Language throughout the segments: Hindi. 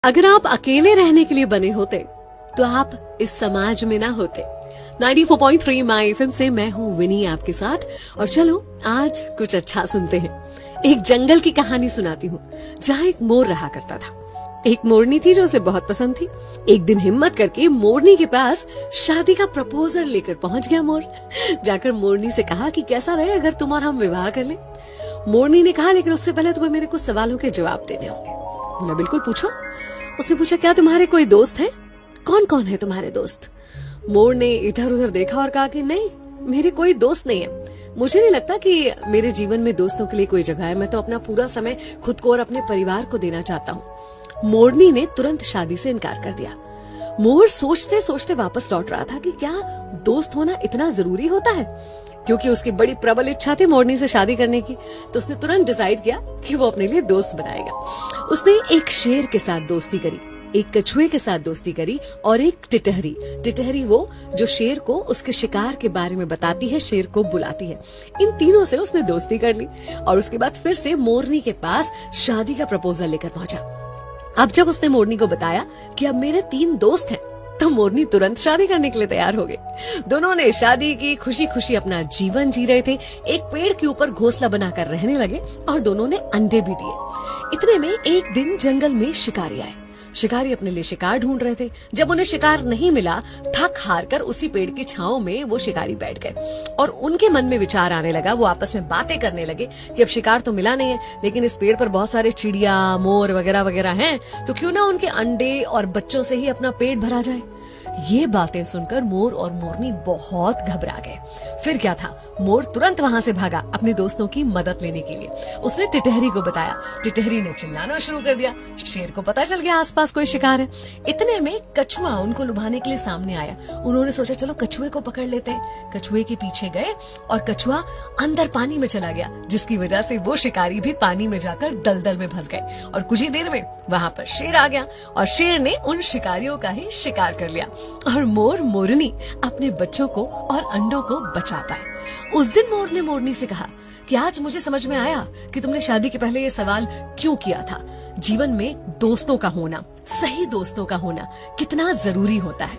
अगर आप अकेले रहने के लिए बने होते तो आप इस समाज में ना होते। 94.3 माई एफएम से मैं हूँ विनी आपके साथ। और चलो आज कुछ अच्छा सुनते हैं। एक जंगल की कहानी सुनाती हूँ जहाँ एक मोर रहा करता था। एक मोरनी थी जो उसे बहुत पसंद थी। एक दिन हिम्मत करके मोरनी के पास शादी का प्रपोजल लेकर पहुंच गया मोर। जाकर मोरनी से कहा कि कैसा रहे अगर तुम और हम विवाह कर लें। मोरनी ने कहा लेकिन उससे पहले तुम्हें मेरे कुछ सवालों के जवाब देने होंगे। बोला बिल्कुल पूछो। उसने पूछा क्या तुम्हारे कोई दोस्त हैं? कौन कौन है तुम्हारे दोस्त? मोर ने इधर उधर देखा और कहा कि नहीं, मेरे कोई दोस्त नहीं है। मुझे नहीं लगता कि मेरे जीवन में दोस्तों के लिए कोई जगह है। मैं तो अपना पूरा समय खुद को और अपने परिवार को देना चाहता हूँ। मोरनी ने तुरंत शादी से इनकार कर दिया। मोर सोचते सोचते वापस लौट रहा था कि क्या दोस्त होना इतना जरूरी होता है। क्योंकि उसकी बड़ी प्रबल इच्छा थी मोरनी से शादी करने की, तो उसने तुरंत डिसाइड किया कि वो अपने लिए दोस्त बनाएगा। उसने एक शेर के साथ दोस्ती करी, एक कछुए के साथ दोस्ती करी और एक टिटहरी वो जो शेर को उसके शिकार के बारे में बताती है, शेर को बुलाती है। इन तीनों से उसने दोस्ती कर ली और उसके बाद फिर से मोरनी के पास शादी का प्रपोजल लेकर पहुंचा। अब जब उसने मोरनी को बताया कि अब मेरे 3 दोस्त हैं, तो मोरनी तुरंत शादी करने के लिए तैयार हो गई। दोनों ने शादी की, खुशी खुशी अपना जीवन जी रहे थे। एक पेड़ के ऊपर घोंसला बनाकर रहने लगे और दोनों ने अंडे भी दिए। इतने में एक दिन जंगल में शिकारी आए। शिकारी अपने लिए शिकार ढूंढ रहे थे। जब उन्हें शिकार नहीं मिला, थक हार कर उसी पेड़ की छांव में वो शिकारी बैठ गए और उनके मन में विचार आने लगा। वो आपस में बातें करने लगे कि अब शिकार तो मिला नहीं है, लेकिन इस पेड़ पर बहुत सारे चिड़िया, मोर वगैरह वगैरह हैं, तो क्यों ना उनके अंडे और बच्चों से ही अपना पेट भरा जाए। ये बातें सुनकर मोर और मोरनी बहुत घबरा गए। फिर क्या था, मोर तुरंत वहां से भागा अपने दोस्तों की मदद लेने के लिए। उसने टिटहरी को बताया। टिटहरी ने चिल्लाना शुरू कर दिया। शेर को पता चल गया आसपास कोई शिकार है। इतने में कछुआ उनको लुभाने के लिए सामने आया। उन्होंने सोचा चलो कछुए को पकड़ लेते हैं। कछुए के पीछे गए और कछुआ अंदर पानी में चला गया, जिसकी वजह से वो शिकारी भी पानी में जाकर दलदल में फंस गए। और कुछ ही देर में वहां पर शेर आ गया और शेर ने उन शिकारियों का ही शिकार कर लिया और मोर मोरनी अपने बच्चों को और अंडों को बचा पाए। उस दिन मोर ने मोरनी से कहा कि आज मुझे समझ में आया कि तुमने शादी के पहले ये सवाल क्यों किया था। जीवन में दोस्तों का होना, सही दोस्तों का होना कितना जरूरी होता है।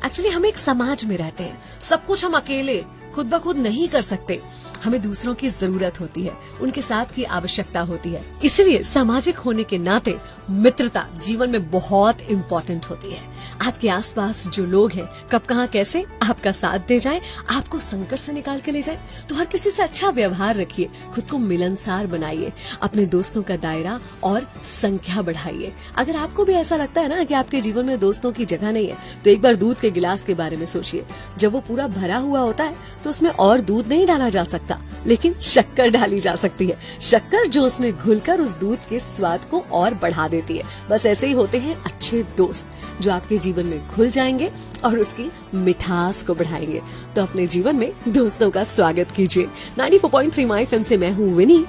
एक्चुअली हम एक समाज में रहते हैं, सब कुछ हम अकेले खुद ब खुद नहीं कर सकते। हमें दूसरों की जरूरत होती है, उनके साथ की आवश्यकता होती है। इसलिए सामाजिक होने के नाते मित्रता जीवन में बहुत इम्पोर्टेंट होती है। आपके आसपास जो लोग हैं, कब कहाँ कैसे आपका साथ दे जाए, आपको संकट से निकाल के ले जाए, तो हर किसी से अच्छा व्यवहार रखिए, खुद को मिलनसार बनाइए, अपने दोस्तों का दायरा और संख्या बढ़ाइए। अगर आपको भी ऐसा लगता है ना कि आपके जीवन में दोस्तों की जगह नहीं है, तो एक बार दूध के गिलास के बारे में सोचिए। जब वो पूरा भरा हुआ होता है तो उसमें और दूध नहीं डाला जा सकता, लेकिन शक्कर डाली जा सकती है। शक्कर जो उसमें घुलकर उस दूध के स्वाद को और बढ़ा देती है। बस ऐसे ही होते हैं अच्छे दोस्त, जो आपके जीवन में घुल जाएंगे और उसकी मिठास को बढ़ाएंगे। तो अपने जीवन में दोस्तों का स्वागत कीजिए। 94.3 माई एफएम से मैं हूँ विनी।